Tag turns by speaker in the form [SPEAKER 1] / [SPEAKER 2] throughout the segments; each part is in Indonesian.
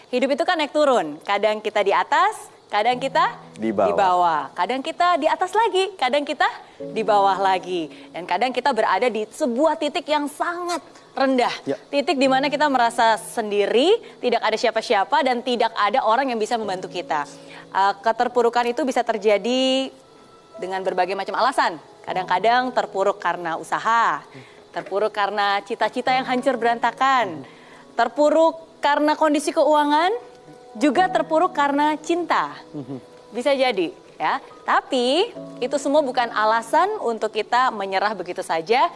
[SPEAKER 1] hidup itu kan naik turun. Kadang kita di atas, kadang kita di bawah. Kadang kita di atas lagi, kadang kita di bawah lagi. Dan kadang kita berada di sebuah titik yang sangat rendah. Titik di mana kita merasa sendiri, tidak ada siapa-siapa dan tidak ada orang yang bisa membantu kita. Keterpurukan itu bisa terjadi dengan berbagai macam alasan. Kadang-kadang terpuruk karena usaha, terpuruk karena cita-cita yang hancur berantakan, terpuruk karena kondisi keuangan, juga terpuruk karena cinta. Bisa jadi, ya. Tapi itu semua bukan alasan untuk kita menyerah begitu saja.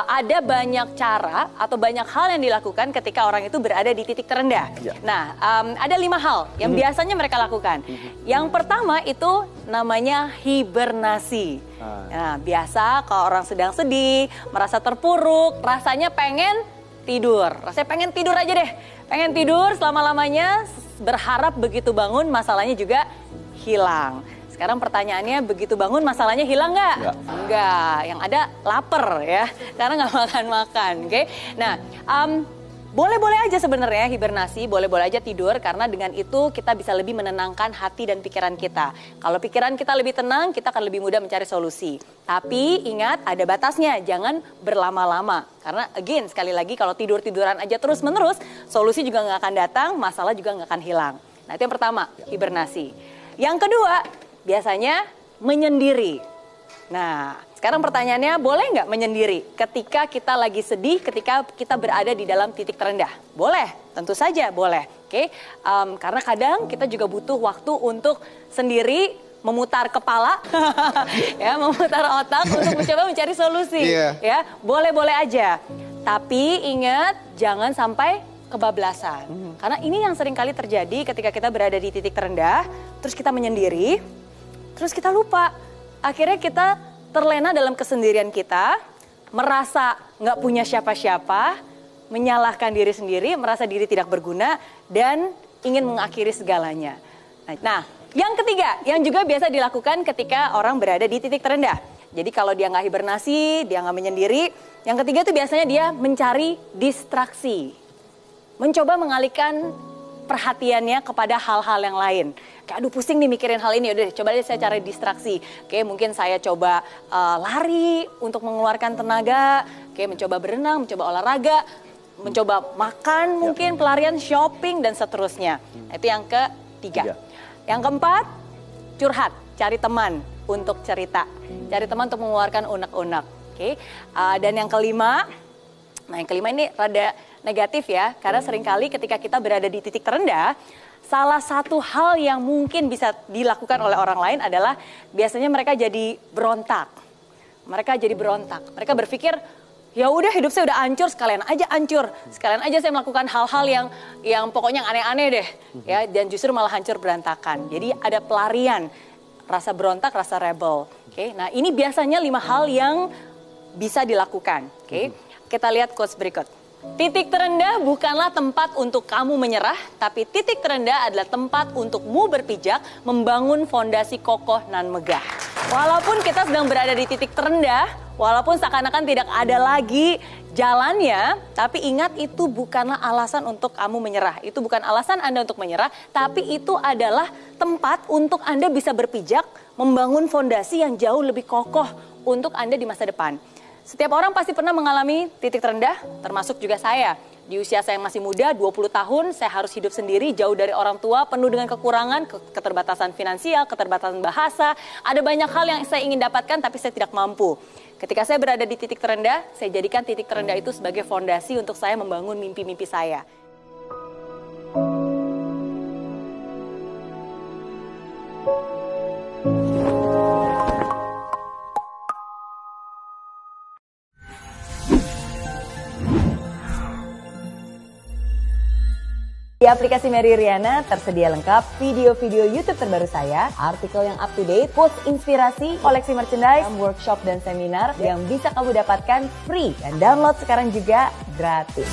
[SPEAKER 1] Ada banyak cara atau banyak hal yang dilakukan ketika orang itu berada di titik terendah. Nah, ada 5 hal yang biasanya mereka lakukan. Yang pertama itu namanya hibernasi. Nah, biasa kalau orang sedang sedih, merasa terpuruk, rasanya pengen tidur. Rasanya pengen tidur aja deh. Pengen tidur selama-lamanya, berharap begitu bangun masalahnya juga hilang. Sekarang pertanyaannya, begitu bangun masalahnya hilang nggak? Enggak, yang ada lapar ya, karena nggak makan-makan. Oke? Nah, boleh-boleh aja sebenarnya hibernasi, boleh-boleh aja tidur, karena dengan itu kita bisa lebih menenangkan hati dan pikiran kita. Kalau pikiran kita lebih tenang, kita akan lebih mudah mencari solusi. Tapi ingat, ada batasnya, jangan berlama-lama. Karena again, sekali lagi kalau tidur-tiduran aja terus-menerus, solusi juga nggak akan datang, masalah juga nggak akan hilang. Nah, itu yang pertama, hibernasi. Yang kedua, biasanya menyendiri. Nah, sekarang pertanyaannya, boleh nggak menyendiri ketika kita lagi sedih, ketika kita berada di dalam titik terendah? Boleh, tentu saja boleh. Oke, karena kadang kita juga butuh waktu untuk sendiri memutar kepala, ya, memutar otak untuk mencoba mencari solusi. Ya, boleh-boleh aja. Tapi ingat, jangan sampai kebablasan. Karena ini yang sering kali terjadi ketika kita berada di titik terendah, terus kita menyendiri, terus kita lupa. Akhirnya kita terlena dalam kesendirian kita, merasa nggak punya siapa-siapa, menyalahkan diri sendiri, merasa diri tidak berguna, dan ingin mengakhiri segalanya. Nah, yang ketiga, yang juga biasa dilakukan ketika orang berada di titik terendah. Jadi kalau dia nggak hibernasi, dia nggak menyendiri, yang ketiga itu biasanya dia mencari distraksi. Mencoba mengalihkan perhatiannya kepada hal-hal yang lain. Kayak aduh pusing nih mikirin hal ini, udah coba deh saya cari distraksi. Oke, mungkin saya coba lari untuk mengeluarkan tenaga, oke, mencoba berenang, mencoba olahraga, mencoba makan mungkin, pelarian, shopping, dan seterusnya. Itu yang ketiga. Yang keempat, curhat, cari teman untuk cerita. Cari teman untuk mengeluarkan unek-unek. Oke, dan yang kelima, nah yang kelima ini rada negatif ya, karena seringkali ketika kita berada di titik terendah, salah satu hal yang mungkin bisa dilakukan oleh orang lain adalah biasanya mereka jadi berontak. Mereka jadi berontak. Mereka berpikir, ya udah hidup saya udah hancur, sekalian aja hancur. Sekalian aja saya melakukan hal-hal yang pokoknya aneh-aneh deh. Ya, dan justru malah hancur berantakan. Jadi ada pelarian, rasa berontak, rasa rebel. Oke, nah ini biasanya 5 hal yang bisa dilakukan. Oke, kita lihat quotes berikut. Titik terendah bukanlah tempat untuk kamu menyerah, tapi titik terendah adalah tempat untukmu berpijak, membangun fondasi kokoh nan megah. Walaupun kita sedang berada di titik terendah, walaupun seakan-akan tidak ada lagi jalannya, tapi ingat itu bukanlah alasan untuk kamu menyerah. Itu bukan alasan Anda untuk menyerah, tapi itu adalah tempat untuk Anda bisa berpijak, membangun fondasi yang jauh lebih kokoh untuk Anda di masa depan. Setiap orang pasti pernah mengalami titik terendah, termasuk juga saya. Di usia saya yang masih muda, 20 tahun, saya harus hidup sendiri, jauh dari orang tua, penuh dengan kekurangan, keterbatasan finansial, keterbatasan bahasa. Ada banyak hal yang saya ingin dapatkan, tapi saya tidak mampu. Ketika saya berada di titik terendah, saya jadikan titik terendah itu sebagai fondasi untuk saya membangun mimpi-mimpi saya. Di aplikasi Mary Riana tersedia lengkap video-video YouTube terbaru saya, artikel yang up to date, quotes inspirasi, koleksi merchandise, workshop dan seminar yang bisa kamu dapatkan free dan download sekarang juga gratis.